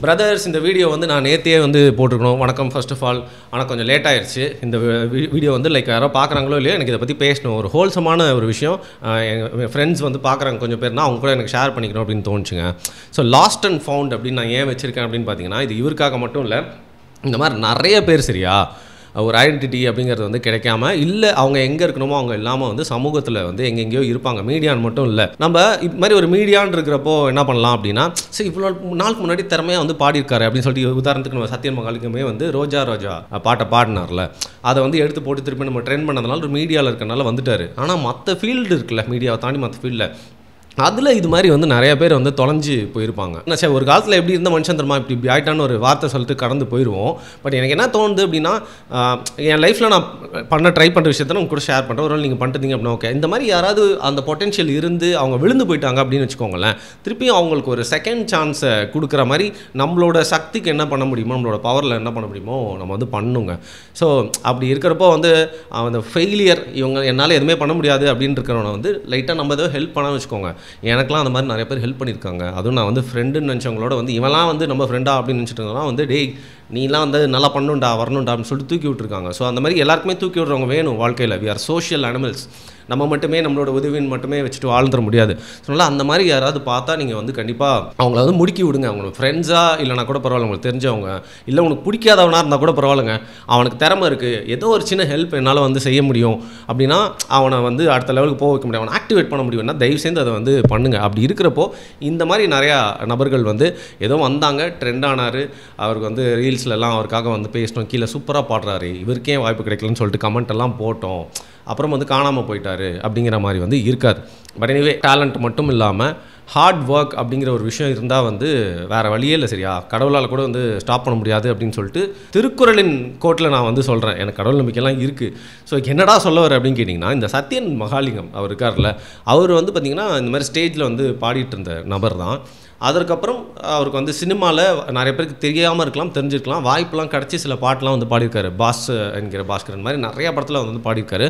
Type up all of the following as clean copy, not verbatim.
Brothers இந்த video வந்து நான் நேத்தியே வந்து போட்டிருக்கணும். வணக்கம் ஃபர்ஸ்ட் ஆஃப் ஆல். ஆனால் கொஞ்சம் லேட் ஆயிடுச்சு. இந்த வீடியோ வந்து லைக் யாரோ பார்க்குறாங்களோ இல்லையோ எனக்கு இதை பற்றி பேசணும். ஒரு ஹோல்சமான ஒரு விஷயம் எங்கள் ஃப்ரெண்ட்ஸ் வந்து பார்க்குறாங்க கொஞ்சம் பேர்னா அவங்க கூட எனக்கு ஷேர் பண்ணிக்கணும் அப்படின்னு தோணுச்சுங்க. ஸோ லாஸ்ட் அண்ட் ஃபவுண்ட் அப்படின்னு நான் ஏன் வச்சுருக்கேன் அப்படின்னு பார்த்தீங்கன்னா, இது இவருக்காக மட்டும் இல்லை, இந்த மாதிரி நிறைய பேர் சரியா ஒரு ஐடென்டிட்டி அப்படிங்கிறது வந்து கிடைக்காம இல்லை அவங்க எங்கே இருக்கணுமோ அவங்க இல்லாமல் வந்து சமூகத்தில் வந்து எங்கெங்கேயோ இருப்பாங்க. மீடியான்னு மட்டும் இல்லை, நம்ம இது மாதிரி ஒரு மீடியான்னு இருக்கிறப்போ என்ன பண்ணலாம் அப்படின்னா, சரி இவ்வளோ நாளுக்கு முன்னாடி திறமையாக வந்து பாடியிருக்காரு அப்படின்னு சொல்லிட்டு உதாரணத்துக்கு நம்ம சத்யன் மகாலிக்குமே வந்து ரோஜா ரோஜா பாட்டை பாடினார்ல, அதை வந்து எடுத்து போட்டு திருப்பி நம்ம ட்ரெண்ட் பண்ணதுனால ஒரு மீடியாவில் இருக்கிறனால வந்துட்டார். ஆனால் மற்ற ஃபீல்டு இருக்குல்ல, மீடியாவை தாண்டி மற்ற ஃபீல்டில் அதில் இது மாதிரி வந்து நிறைய பேர் வந்து தொலைஞ்சு போயிருப்பாங்க. என்ன சார் ஒரு காலத்தில் எப்படி இருந்த மனுஷன் தெரியுமா இப்படி ஆகிட்டான்னு ஒரு வார்த்தை சொல்லிட்டு கடந்து போயிடுவோம். பட் எனக்கு என்ன தோணுது அப்படின்னா, என் லைஃப்பில் நான் ட்ரை பண்ணுற விஷயத்த நான் கூட ஷேர் பண்ணுறேன். ஒரு நீங்கள் பண்ணிட்டீங்க அப்படின்னா ஓகே, இந்த மாதிரி யாராவது அந்த பொட்டென்ஷியல் இருந்து அவங்க விழுந்து போயிட்டாங்க அப்படின்னு வச்சுக்கோங்களேன், திருப்பியும் அவங்களுக்கு ஒரு செகண்ட் சான்ஸை கொடுக்குற மாதிரி நம்மளோட சக்திக்கு என்ன பண்ண முடியுமோ, நம்மளோட பவரில் என்ன பண்ண முடியுமோ நம்ம வந்து பண்ணுங்க. ஸோ அப்படி இருக்கிறப்போ வந்து அந்த ஃபெயிலியர் இவங்க என்னால் எதுவுமே பண்ண முடியாது அப்படின்னு இருக்கிறவனை வந்து லைட்டாக நம்ம ஏதோ ஹெல்ப் பண்ணான்னு வச்சுக்கோங்க. எனக்குலாம் அந்த மாதிரி நிறைய பேர் ஹெல்ப் பண்ணியிருக்காங்க. அதுவும் நான் வந்து ஃப்ரெண்டுன்னு நினச்சவங்களோட வந்து இவெல்லாம் வந்து நம்ம ஃப்ரெண்டா அப்படின்னு நினச்சிட்டு வந்து டேய் நீலாம் வந்து நல்லா பண்ணணுண்டா வரணுண்டா அப்படின்னு சொல்லிட்டு தூக்கி விட்டுருக்காங்க. ஸோ அந்த மாதிரி எல்லாருக்குமே தூக்கி விடுறவங்க வேணும் வாழ்க்கையில். We are social animals. நம்ம மட்டுமே நம்மளோட உதவின்னு மட்டுமே வச்சுட்டு வாழ்ந்துட முடியாது. ஸோ அதனால் அந்த மாதிரி யாராவது பார்த்தா நீங்கள் வந்து கண்டிப்பாக அவங்கள வந்து முடுக்கி விடுங்க. அவங்களுக்கு ஃப்ரெண்ட்ஸாக இல்லைனா கூட பரவாயில்ல, உங்களுக்கு தெரிஞ்சவங்க இல்லை உனக்கு பிடிக்காதவனாக இருந்தால் கூட பரவாயில்லைங்க, அவனுக்கு திறமை இருக்குது, ஏதோ ஒரு சின்ன ஹெல்ப் என்னால் வந்து செய்ய முடியும் அப்படின்னா அவனை வந்து அடுத்த லெவலுக்கு போக வைக்க முடியும், அவனை ஆக்டிவேட் பண்ண முடியும்னா தயவு செய்து அதை வந்து பண்ணுங்கள். அப்படி இருக்கிறப்போ இந்த மாதிரி நிறையா நபர்கள் வந்து ஏதோ வந்தாங்க, ட்ரெண்ட் ஆனார், அவருக்கு வந்து ரீல்ஸ்லலாம் அவருக்காக வந்து பேசணும், கீழே சூப்பராக பாடுறாரு, இவருக்கே வாய்ப்பு கிடைக்கலன்னு சொல்லிட்டு கமெண்ட் எல்லாம் போட்டோம், அப்புறம் வந்து காணாமல் போயிட்டார் அப்படிங்கிற மாதிரி வந்து இருக்காது. பட் எனிவே டேலண்ட் மட்டும் இல்லாமல் ஹார்ட் ஒர்க் அப்படிங்கிற ஒரு விஷயம் இருந்தால் வந்து வேறு வழியே இல்லை சரியா, கடவுளால் கூட வந்து ஸ்டாப் பண்ண முடியாது அப்படின்னு சொல்லிட்டு திருக்குறளின் கோட்டில் நான் வந்து சொல்கிறேன். எனக்கு கடவுள் நம்பிக்கைலாம் இருக்குது. ஸோ என்னடா சொல்லுவார் அப்படின்னு கேட்டிங்கன்னா, இந்த சத்யன் மகாலிங்கம் அவர் இருக்கார்ல, அவர் வந்து பார்த்திங்கன்னா இந்த மாதிரி ஸ்டேஜில் வந்து பாடிட்டு இருந்த நபர் தான். அதற்கப்புறம் அவருக்கு வந்து சினிமாவில் நிறைய பேருக்கு தெரியாமல் இருக்கலாம், தெரிஞ்சிருக்கலாம், வாய்ப்பெலாம் கிடச்சி சில பாட்டெலாம் வந்து பாடியிருக்காரு. பாஸ் என்கிற பாஸ்கரன் மாதிரி நிறையா படத்தில் வந்து பாடியிருக்காரு.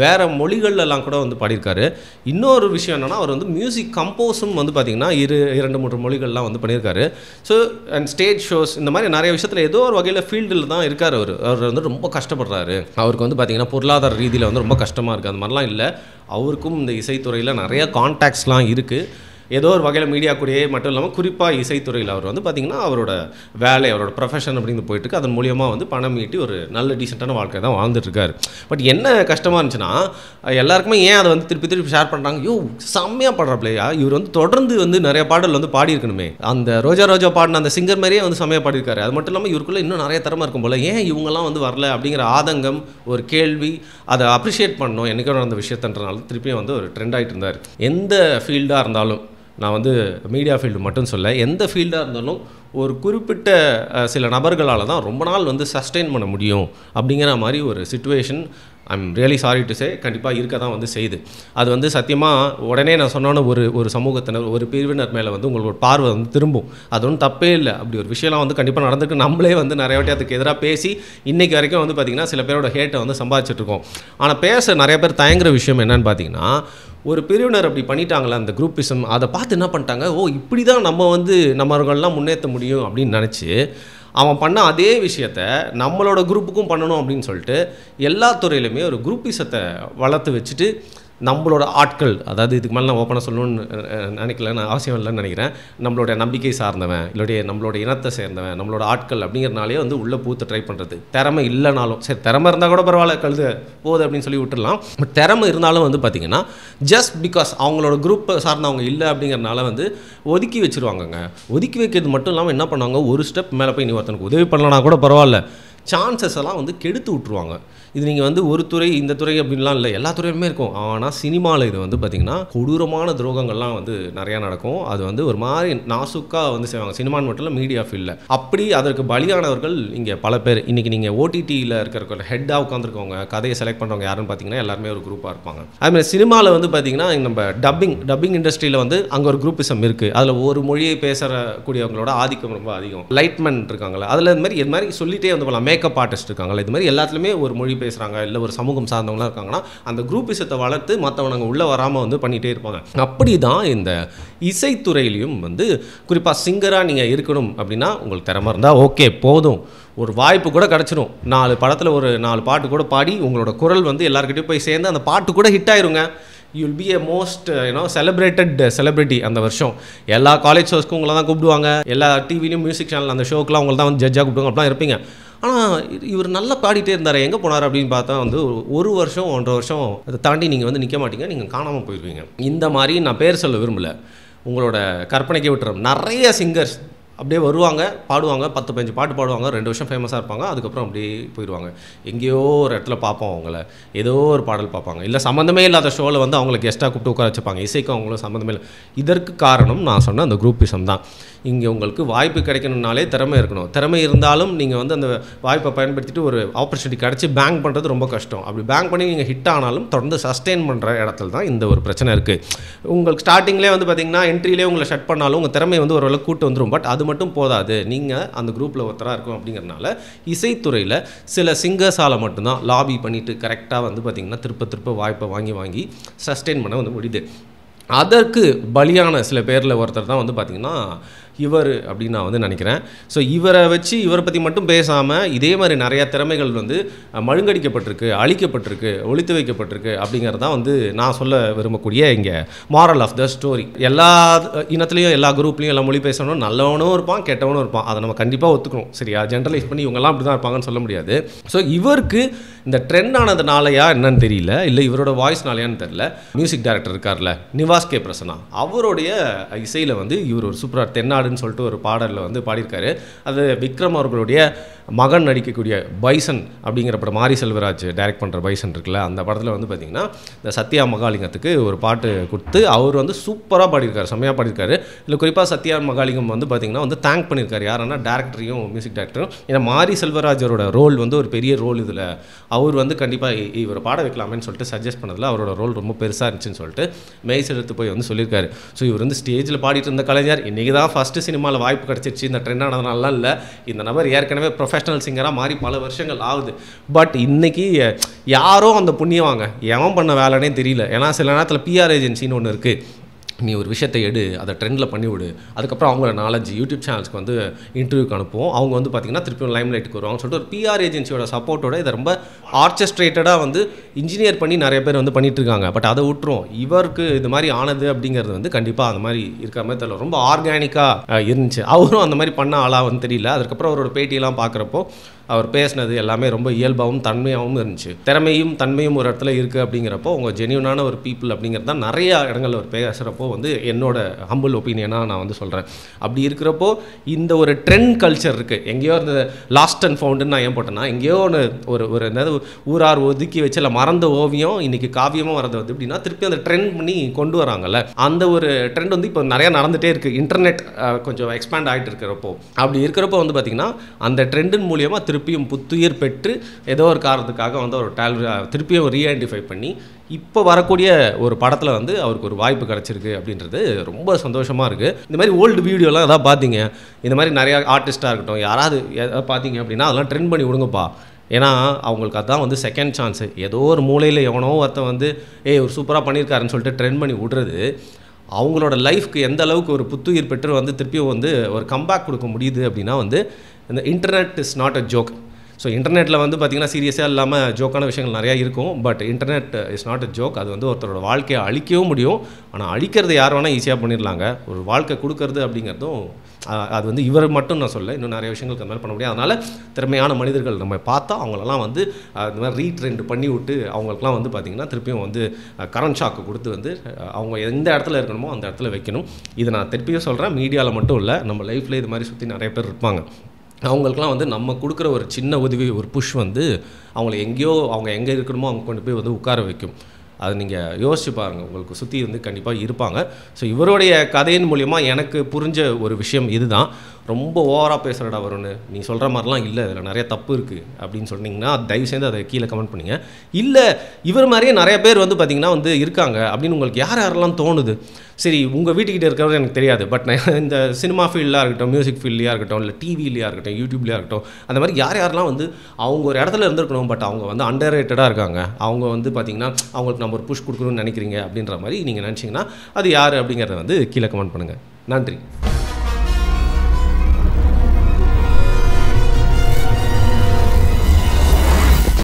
வேறு மொழிகள்லாம் கூட வந்து பாடியிருக்காரு. இன்னொரு விஷயம் என்னென்னா, அவர் வந்து மியூசிக் கம்போஸும் வந்து பார்த்திங்கன்னா 2-3 மொழிகள்லாம் வந்து பண்ணியிருக்காரு. ஸோ அண்ட் ஸ்டேஜ் ஷோஸ் இந்த மாதிரி நிறைய விஷயத்தில் ஏதோ ஒரு வகையில் ஃபீல்டில் தான் இருக்கார். அவர் வந்து ரொம்ப கஷ்டப்படுறாரு. அவருக்கு வந்து பார்த்திங்கன்னா பொருளாதார ரீதியில் வந்து ரொம்ப கஷ்டமாக இருக்குது. அந்த மாதிரிலாம் இல்லை, அவருக்கும் இந்த இசைத்துறையில் நிறைய கான்டாக்ட்ஸ்லாம் இருக்குது. ஏதோ ஒரு வகையில் மீடியா கூடயே மட்டும் இல்லாமல் குறிப்பாக இசைத்துறையில் அவர் வந்து பார்த்திங்கன்னா அவரோட வேலை, அவரோட ப்ரொஃபஷன் அப்படின்னு போயிட்டுருக்கு. அதன் மூலியமாக வந்து பணம் ஈட்டி ஒரு நல்ல டீசெண்டான வாழ்க்கை தான் வாழ்ந்துட்டுருக்காரு. பட் என்ன கஷ்டமாக இருந்துச்சுன்னா, எல்லாருக்குமே ஏன் அதை வந்து திருப்பி ஷேர் பண்ணுறாங்க, யோ செம்மையாக பாடுறாப்லையா, இவர் வந்து தொடர்ந்து வந்து நிறைய பாடல் வந்து பாடியிருக்கணுமே, அந்த ரோஜா ரோஜா பாடின அந்த சிங்கர் மாதிரியே வந்து செம்மையாக பாடியிருக்காரு. அது மட்டும் இல்லாமல் இவருக்குள்ளே இன்னும் நிறைய திறமை இருக்கும் போல், ஏன் இவங்கெல்லாம் வந்து வரல அப்படிங்கிற ஆதங்கம், ஒரு கேள்வி, அதை அப்ரிஷியேட் பண்ணணும் என்னைக்கோ அந்த விஷயத்தன்றனால திருப்பியும் வந்து ஒரு ட்ரெண்ட் ஆகிட்டு இருந்தார். எந்த ஃபீல்டாக இருந்தாலும், நான் வந்து மீடியா ஃபீல்டு மட்டும் சொல்ல, எந்த ஃபீல்டாக இருந்தாலும் ஒரு குறிப்பிட்ட சில நபர்களால் தான் ரொம்ப நாள் வந்து சஸ்டெயின் பண்ண முடியும் அப்படிங்கிற மாதிரி ஒரு situation I'm really sorry to say கண்டிப்பாக இருக்க தான் வந்து செய்யுது. அது வந்து சத்தியமாக உடனே நான் சொன்னோன்னே ஒரு சமூகத்தினர் ஒரு பிரிவினர் மேலே வந்து உங்களோட பார்வை வந்து திரும்பும். அது ஒன்றும் தப்பே இல்லை. அப்படி ஒரு விஷயம்லாம் வந்து கண்டிப்பாக நடந்துருக்கு. நம்மளே வந்து நிறைய வாட்டி அதுக்கு எதிராக பேசி இன்றைக்கி வரைக்கும் வந்து பார்த்திங்கன்னா சில பேரோட ஹேட்டை வந்து சம்பாதிச்சிட்ருக்கோம். ஆனால் பேச நிறைய பேர் தயங்குற விஷயம் என்னென்னு பார்த்தீங்கன்னா, ஒரு பிரிவினர் அப்படி பண்ணிட்டாங்களே அந்த குரூப்பிசம், அதை பார்த்து என்ன பண்ணிட்டாங்க, ஓ இப்படி தான் நம்ம வந்து நம்மளெல்லாம் முன்னேற்ற முடியும் அப்படின்னு நினச்சி அவன் பண்ண அதே விஷயத்த நம்மளோட குரூப்புக்கும் பண்ணணும் அப்படின்னு சொல்லிட்டு எல்லா துறையிலுமே ஒரு குரூப்பிசத்தை வளர்த்து வச்சுட்டு நம்மளோட ஆட்கள், அதாவது இதுக்கு மேலே நான் ஓப்பனாக சொல்லணும்னு நினைக்கல, நான் அவசியம் இல்லைன்னு நினைக்கிறேன், நம்மளோட நம்பிக்கை சார்ந்தவன் இல்லையே நம்மளோட இனத்தை சேர்ந்தவன் நம்மளோட ஆட்கள் அப்படிங்கிறனாலே வந்து உள்ளே பூத்து ட்ரை பண்ணுறது. திறமை இல்லைனாலும் சரி, திறமை இருந்தால் கூட பரவாயில்ல, கழுது போகுது அப்படின்னு சொல்லி விட்டுடலாம். பட் திறமை இருந்தாலும் வந்து பார்த்திங்கன்னா ஜஸ்ட் பிகாஸ் அவங்களோட குரூப்பை சார்ந்தவங்க இல்லை அப்படிங்கிறனால வந்து ஒதுக்கி வச்சுருவாங்கங்க. ஒதுக்கி வைக்கிறது மட்டும் இல்லாமல் என்ன பண்ணுவாங்க, ஒரு ஸ்டெப் மேலே போய் நீ ஒருத்தனுக்கு உதவி பண்ணலனா கூட பரவாயில்ல, சான்சஸ் எல்லாம் வந்து கெடுத்து விட்ருவாங்க. இது நீங்கள் வந்து ஒரு துறை இந்த துறை அப்படின்லாம் இல்லை, எல்லா துறையுமே இருக்கும். ஆனால் சினிமாவில் இது வந்து பார்த்திங்கன்னா கொடூரமான துரோகங்கள்லாம் வந்து நிறையா நடக்கும். அது வந்து ஒரு மாதிரி நாசுக்காக வந்து செய்வாங்க. சினிமான்னு மட்டும் இல்லை, மீடியா ஃபீல்டில் அப்படி அதற்கு பலியானவர்கள் இங்கே பல பேர். இன்றைக்கி நீங்கள் ஓடிடியில் இருக்கிற ஹெட்டாக உட்காந்துருக்கவங்க, கதையை செலக்ட் பண்ணுறவங்க யாருன்னு பார்த்தீங்கன்னா எல்லாருமே ஒரு குரூப்பாக இருப்பாங்க. அதுமாதிரி சினிமாவில் வந்து பார்த்திங்கன்னா நம்ம டப்பிங் இண்டஸ்ட்ரியில் வந்து அங்கே ஒரு குரூப்பிசம் இருக்குது. அதில் ஒரு மொழியை பேசக்கூடியவங்களோட ஆதிக்கம் ரொம்ப அதிகம். லைட்மேன் இருக்காங்களா, அதில் இது மாதிரி சொல்லிகிட்டே வந்து போகலாம். மேக்கப் ஆர்டிஸ்ட் இருக்காங்களா, இது மாதிரி எல்லாத்துலேயுமே ஒரு மொழி பேசுகிறாங்க, இல்லை ஒரு சமூகம் சார்ந்தவங்களாம் இருக்காங்கன்னா அந்த குரூப்பிசத்தை வளர்த்து மற்றவங்க உள்ளே வராமல் வந்து பண்ணிகிட்டே இருப்பாங்க. அப்படி தான் இந்த இசைத்துறையிலையும் வந்து குறிப்பாக சிங்கராக நீங்கள் இருக்கணும் அப்படின்னா உங்களுக்கு திறமை இருந்தால் ஓகே போதும், ஒரு வாய்ப்பு கூட கிடச்சிடும். 4 படத்தில் ஒரு 4 பாட்டு கூட பாடி உங்களோட குரல் வந்து எல்லாருக்கிட்டையும் போய் சேர்ந்து அந்த பாட்டு கூட ஹிட் ஆயிருங்க. You will be a most celebrated celebrity. அந்த வருஷம் எல்லா காலேஜ் ஷோஸ்க்கும் உங்களை தான் கூப்பிடுவாங்க, எல்லா டிவிலையும் மியூசிக் சேனல் அந்த ஷோக்கெலாம் உங்களை தான் வந்து ஜட்ஜாக கூப்பிடுவாங்க, அப்படிலாம் இருப்பீங்க. ஆனால் இவர் நல்லா பாடிட்டே இருந்தார், எங்கே போனார் அப்படின்னு பார்த்தா வந்து 1 வருஷம் 1.5 வருஷம் அதை தாண்டி நீங்கள் வந்து நிற்க மாட்டீங்க, நீங்கள் காணாமல் போயிடுவீங்க. இந்த மாதிரி நான் பேர் சொல்ல விரும்பலை, உங்களோட கற்பனைக்கே விட்டுறோம். நிறைய சிங்கர்ஸ் அப்படியே வருவாங்க, பாடுவாங்க, 10-15 பாட்டு பாடுவாங்க, 2 வருஷம் ஃபேமஸாக இருப்பாங்க, அதுக்கப்புறம் அப்படியே போயிடுவாங்க. எங்கேயோ ஒரு இடத்துல பார்ப்போம் அவங்கள, ஏதோ ஒரு பாடல் பார்ப்பாங்க, இல்லை சம்மந்தமே இல்லாத ஷோவில் வந்து அவங்களை கெஸ்ட்டாக கூப்பிட்டு உட்கார வச்சுப்பாங்க, இசைக்கும் அவங்களும் சம்மந்தமே இல்லை. இதற்கு காரணம் நான் சொன்ன அந்த குரூப்பிசம் தான். இங்கே உங்களுக்கு வாய்ப்பு கிடைக்கணும்னாலே திறமை இருக்கணும். திறமை இருந்தாலும் நீங்கள் வந்து அந்த வாய்ப்பை பயன்படுத்திட்டு ஒரு ஆப்பர்ச்சுனிட்டி கிடச்சி பேங்க் பண்ணுறது ரொம்ப கஷ்டம். அப்படி பேங்க் பண்ணி நீங்கள் ஹிட் ஆனாலும் தொடர்ந்து சஸ்டெயின் பண்ணுற இடத்துல தான் இந்த ஒரு பிரச்சனை இருக்குது. உங்களுக்கு ஸ்டார்டிங்லேயே வந்து பார்த்திங்கன்னா என்ட்ரிலே உங்களை ஷட் பண்ணாலும் உங்கள் திறமை வந்து ஓரளவுக்கு கூட்டு வந்துடும். பட் அது மட்டும் போதாது, நீங்கள் அந்த குரூப்பில் ஒருத்தராக இருக்கும் அப்படிங்கிறனால இசைத்துறையில் சில சிங்கர்ஸால் மட்டும்தான் லாபி பண்ணிவிட்டு கரெக்டாக வந்து பார்த்திங்கன்னா திருப்ப வாய்ப்பை வாங்கி சஸ்டெயின் பண்ண வந்து முடியுது. அதற்கு பலியான சில பேரில் ஒருத்தர் தான் வந்து பார்த்திங்கன்னா இவர் அப்படின்னு நான் வந்து நினைக்கிறேன். ஸோ இவரை வச்சு இவரை பற்றி மட்டும் பேசாமல் இதே மாதிரி நிறையா திறமைகள் வந்து மழுங்கடிக்கப்பட்டிருக்கு, அழிக்கப்பட்டிருக்கு, ஒழித்து வைக்கப்பட்டிருக்கு அப்படிங்கிறது தான் வந்து நான் சொல்ல விரும்பக்கூடிய இங்கே மாரல் ஆஃப் த ஸ்டோரி. எல்லா இனத்துலேயும் எல்லா குரூப்லேயும் எல்லா மொழி பேசணும், நல்லவனும் இருப்பான் கெட்டவனும் இருப்பான், அதை நம்ம கண்டிப்பாக ஒத்துக்கணும். சரியா, ஜென்ரலைஸ் பண்ணி இவங்கெல்லாம் அப்படி தான் இருப்பாங்கன்னு சொல்ல முடியாது. ஸோ இவருக்கு இந்த ட்ரெண்ட் ஆனதுனாலயா என்னன்னு தெரியல, இல்லை இவரோட வாய்ஸ்னாலையான்னு தெரியல, மியூசிக் டைரக்டர் இருக்கார்ல நிவாஸ் கே பிரசன்னா, அவருடைய இசையில் வந்து இவர் ஒரு சூப்பராக தென்னாடுன்னு சொல்லிட்டு ஒரு பாடலில் வந்து பாடியிருக்காரு. அது விக்ரம் அவர்களுடைய மகன் நடிக்கக்கூடிய பைசன் அப்படிங்கிற படம், மாரி செல்வராஜ் டைரக்ட் பண்ணுற பைசன் இருக்குல்ல, அந்த படத்தில் வந்து பார்த்திங்கன்னா இந்த சத்யா மகாலிங்கத்துக்கு ஒரு பாட்டு கொடுத்து அவர் வந்து சூப்பராக பாடியிருக்காரு, செம்மையாக பாடியிருக்காரு. இல்லை குறிப்பாக சத்யா மகாலிங்கம் வந்து பார்த்திங்கன்னா வந்து தேங்க் பண்ணியிருக்காரு யாருன்னா டேரக்டரையும் மியூசிக் டைரக்டரும். ஏன்னா மாரி செல்வராஜரோட ரோல் வந்து ஒரு பெரிய ரோல், இதில் அவர் வந்து கண்டிப்பாக இவரை பாட வைக்கலாமேன்னு சொல்லிட்டு சஜஸ்ட் பண்ணதில் அவரோட ரோல் ரொம்ப பெருசாக இருந்துச்சுன்னு சொல்லிட்டு மெய்ஸ் எடுத்து போய் வந்து சொல்லியிருக்காரு. ஸோ இவர் வந்து ஸ்டேஜில் பாடிட்டு இருந்த கலைஞர், இன்றைக்கி தான் ஃபஸ்ட்டு சினிமாவில் வாய்ப்பு கிடச்சிருச்சு, இந்த ட்ரெண்ட் ஆனதுனாலாம் இல்லை, இந்த நபர் ஏற்கனவே ப்ரொஃபஷனல் சிங்கராக மாறி பல வருஷங்கள் ஆகுது. பட் இன்றைக்கி யாரோ அந்த புண்ணியவாங்க எவன் பண்ண வேலைனே தெரியல. ஏன்னா சில நேரத்தில் பிஆர் ஏஜென்சின்னு ஒன்று இருக்குது, நீ ஒரு விஷயத்தை எடு, அதை ட்ரெண்டில் பண்ணிவிடு, அதுக்கப்புறம் அவங்கள 4-5 யூடியூப் சேனல்ஸ்க்கு வந்து இன்டர்வியூக்கு அனுப்புவோம், அவங்க வந்து பார்த்திங்கன்னா திருப்பியும் லைம் லைட்டுக்கு வருவாங்கன்னு சொல்லிட்டு ஒரு பிஆர் ஏஜென்சியோட சப்போர்ட்டோட இதை ரொம்ப ஆர்கெஸ்ட்ரேட்டடாக வந்து இன்ஜினியர் பண்ணி நிறைய பேர் வந்து பண்ணிகிட்ருக்காங்க. பட் அதை விட்டுரும், இவருக்கு இது மாதிரி ஆனது அப்படிங்கிறது வந்து கண்டிப்பாக அந்த மாதிரி இருக்கிற மாதிரி தெரியல, ரொம்ப ஆர்கானிக்காக இருந்துச்சு. அவரும் அந்த மாதிரி பண்ண ஆளாக வந்து தெரியல. அதுக்கப்புறம் அவரோட பேட்டியெல்லாம் பார்க்குறப்போ அவர் பேசினது எல்லாமே ரொம்ப இயல்பாகவும் தன்மையாகவும் இருந்துச்சு. திறமையும் தன்மையும் ஒரு இடத்துல இருக்குது அப்படிங்கிறப்போ அவங்க ஜென்யூனான ஒரு பீப்புள் அப்படிங்கிறது தான் நிறைய இடங்களில் அவர் பேசுகிறப்போ வந்து என்னோட ஹம்பிள் ஒப்பீனியனாக நான் வந்து சொல்கிறேன். அப்படி இருக்கிறப்போ இந்த ஒரு ட்ரெண்ட் கல்ச்சர் இருக்குது, எங்கேயோ இந்த லாஸ்ட் அண்ட் ஃபவுண்டுன்னு நான் ஏன் போட்டேன்னா, எங்கேயோ ஒரு என்னது ஊரார் ஒதுக்கி வச்சு இல்லை மறந்த ஓவியம் இன்றைக்கி காவியமாக வரது வந்து எப்படின்னா திருப்பி அந்த ட்ரெண்ட் பண்ணி கொண்டு வராங்கல்ல, அந்த ஒரு ட்ரெண்ட் வந்து இப்போ நிறையா நடந்துகிட்டே இருக்குது. இன்டர்நெட் கொஞ்சம் எக்ஸ்பேண்ட் ஆகிட்டு இருக்கிறப்போ, அப்படி இருக்கிறப்போ வந்து பார்த்திங்கன்னா அந்த ட்ரெண்டின் மூலியமாக திருப்பியும் புத்துயிர் பெற்று ஏதோ ஒரு காரணத்துக்காக வந்து ஒரு திருப்பியும் ரீஐடென்டிஃபை பண்ணி இப்போ வரக்கூடிய ஒரு படத்தில் வந்து அவருக்கு ஒரு வாய்ப்பு கிடச்சிருக்கு அப்படின்றது ரொம்ப சந்தோஷமாக இருக்குது. இந்த மாதிரி ஓல்டு வீடியோலாம் எதாவது பார்த்தீங்க, இந்த மாதிரி நிறையா ஆர்டிஸ்ட்டாக இருக்கட்டும் யாராவது எதாவது பார்த்தீங்க அப்படின்னா அதெல்லாம் ட்ரெண்ட் பண்ணி விடுங்கப்பா. ஏன்னா அவங்களுக்கு அதுதான் வந்து செகண்ட் சான்ஸு. ஏதோ ஒரு மூலையில் எவனோ ஒருத்தன் வந்து ஒரு சூப்பராக பண்ணியிருக்காருன்னு சொல்லிட்டு ட்ரெண்ட் பண்ணி விடுறது அவங்களோட லைஃப்க்கு எந்த அளவுக்கு ஒரு புத்துயிர் பெற்று வந்து திருப்பியும் வந்து ஒரு கம்பேக் கொடுக்க முடியுது அப்படின்னா வந்து இந்த internet is not a joke. So இன்டர்நெட்டில் வந்து பார்த்திங்கன்னா சீரியஸாக இல்லாமல் ஜோக்கான விஷயங்கள் நிறையா இருக்கும். But internet is not a joke. அது வந்து ஒருத்தரோட வாழ்க்கையை அழிக்கவும் முடியும். ஆனால் அழிக்கிறது யார் வேணால் ஈஸியாக பண்ணிடலாங்க. ஒரு வாழ்க்கை கொடுக்கறது அப்படிங்கிறதும் அது வந்து இவர் மட்டும் நான் சொல்ல, இன்னும் நிறைய விஷயங்களுக்கு அந்த மாதிரி பண்ண முடியாது. அதனால் திறமையான மனிதர்கள் நம்ம பார்த்தா அவங்களெல்லாம் வந்து இந்த மாதிரி ரீட்ரெண்ட் பண்ணி விட்டு அவங்களுக்குலாம் வந்து பார்த்திங்கன்னா திருப்பியும் வந்து கரண்ட் ஷாக்கு கொடுத்து வந்து அவங்க எந்த இடத்துல இருக்கணுமோ அந்த இடத்துல வைக்கணும். இதை நான் திருப்பியும் சொல்கிறேன், மீடியாவில் மட்டும் இல்லை, நம்ம லைஃப்பில் இது மாதிரி சுற்றி நிறைய பேர் இருப்பாங்க. அவங்களுக்குலாம் வந்து நம்ம கொடுக்குற ஒரு சின்ன உதவி, ஒரு புஷ் வந்து அவங்கள எங்கேயோ அவங்க எங்கே இருக்கணுமோ அவங்க கொண்டு போய் வந்து உட்கார வைக்கும். அது நீங்கள் யோசிச்சு பாருங்கள், உங்களுக்கு சுற்றி வந்து கண்டிப்பாக இருப்பாங்க. ஸோ இவருடைய கதையின் மூலிமா எனக்கு புரிஞ்ச ஒரு விஷயம் இதுதான். ரொம்ப ஓவராக பேசுகிறடா வரும்னு, நீ சொல்கிற மாதிரிலாம் இல்லை, இதில் நிறைய தப்பு இருக்குது அப்படின்னு சொன்னீங்கன்னா தயவு செய்து அதை கீழே கமெண்ட் பண்ணுங்க. இல்லை இவர் மாதிரியே நிறைய பேர் வந்து பார்த்திங்கன்னா வந்து இருக்காங்க அப்படின்னு உங்களுக்கு யாரெல்லாம் தோணுது, சரி உங்கள் வீட்டுக்கிட்ட இருக்கிறது எனக்கு தெரியாது, பட் நான் இந்த சினிமா ஃபீல்டாக இருக்கட்டும், மியூசிக் ஃபீல்ட்லையாக இருக்கட்டும், இல்லை டிவிலையாக இருக்கட்டும், யூடியூப்லையாக இருக்கட்டும், அந்த மாதிரி யாரெல்லாம் வந்து அவங்க ஒரு இடத்துல இருந்திருக்கணும், பட் அவங்க வந்து அண்டர் ரேட்டடாக இருக்காங்க, அவங்க வந்து பார்த்திங்கன்னா அவங்களுக்கு நம்ம ஒரு புஷ் கொடுக்கணும்னு நினைக்கிறீங்க அப்படின்ற மாதிரி நீங்கள் நினச்சிங்கன்னா அது யார் அப்படிங்கிறத வந்து கீழே கமெண்ட் பண்ணுங்கள். நன்றி.